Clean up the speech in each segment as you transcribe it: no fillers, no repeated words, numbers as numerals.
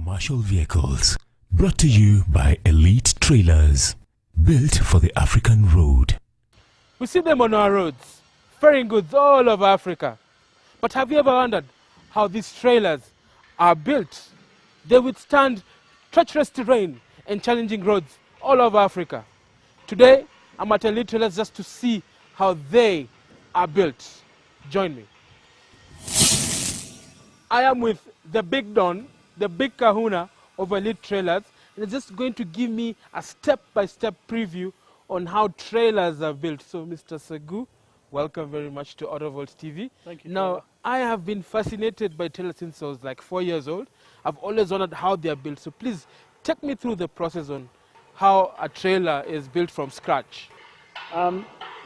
commercial vehicles. Brought to you by Elite Trailers. Built for the African road. We see them on our roads, ferrying goods all over Africa. But have you ever wondered how these trailers are built? They withstand treacherous terrain and challenging roads all over Africa. Today, I'm at Elite Trailers just to see how they are built. Join me. I am with the big Don, the big kahuna of Elite Trailers, and it's just going to give me a step-by-step preview on how trailers are built. So, Mr. Segu, welcome very much to Autovolt TV. Thank you. Now, I have been fascinated by trailers since I was like 4 years old. I've always wondered how they are built. So please, take me through the process on how a trailer is built from scratch.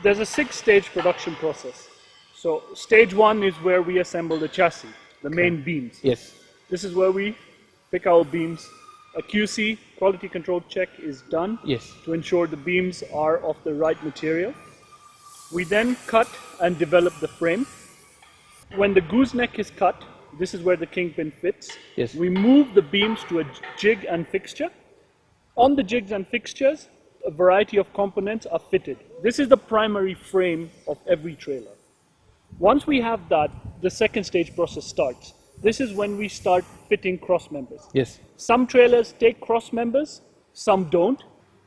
There's a 6-stage production process. So stage 1 is where we assemble the chassis, the main beams. Yes. This is where we pick our beams. A QC, quality control check, is done Yes. to ensure the beams are of the right material. We then cut and develop the frame. When the gooseneck is cut, this is where the kingpin fits. Yes. We move the beams to a jig and fixture. On the jigs and fixtures, a variety of components are fitted. This is the primary frame of every trailer. Once we have that, the second stage process starts. This is when we start fitting cross members. Yes. Some trailers take cross members, some don't.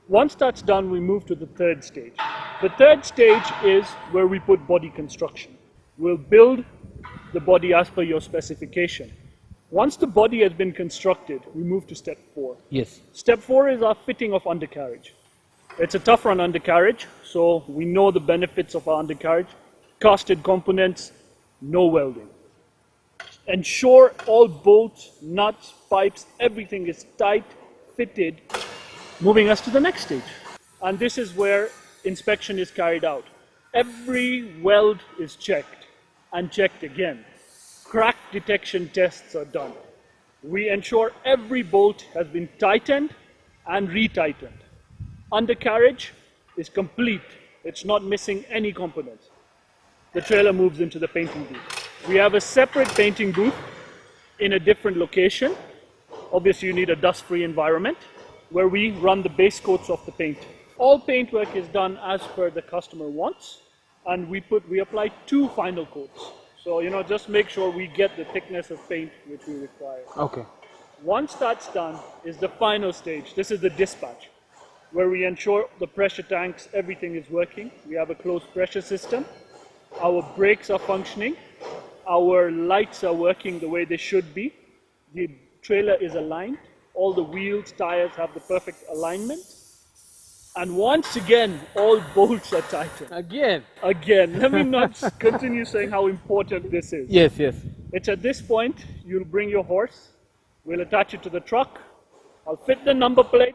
Once that's done, we move to the third stage. The third stage is where we put body construction. We'll build the body as per your specification. Once the body has been constructed, we move to step 4. Yes. Step 4 is our fitting of undercarriage. It's a tough run undercarriage, so we know the benefits of our undercarriage. Casted components, no welding. Ensure all bolts, nuts, pipes, everything is tight, fitted, moving us to the next stage. And this is where inspection is carried out. Every weld is checked and checked again. Crack detection tests are done. We ensure every bolt has been tightened and retightened. Undercarriage is complete. It's not missing any components. The trailer moves into the painting booth. We have a separate painting booth in a different location. Obviously, you need a dust-free environment where we run the base coats of the paint. All paint work is done as per the customer wants, and we apply 2 final coats. So, just make sure we get the thickness of paint which we require. Okay. Once that's done is the final stage. This is the dispatch, where we ensure the pressure tanks, everything is working. We have a closed pressure system. Our brakes are functioning. Our lights are working the way they should be. The trailer is aligned. All the wheels, tires have the perfect alignment. And once again, all bolts are tightened. Again. Let me not continue saying how important this is. Yes, yes. It's at this point, you'll bring your horse, we'll attach it to the truck, I'll fit the number plate,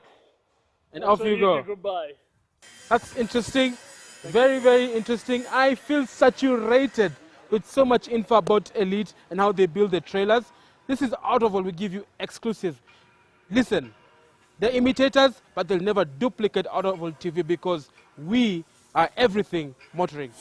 And off you go. Goodbye. That's interesting. Very, very interesting. I feel saturated with so much info about Elite and how they build their trailers. This is Autovolt. We give you exclusive. Listen, they're imitators, but they'll never duplicate Autovolt TV because we are everything motoring.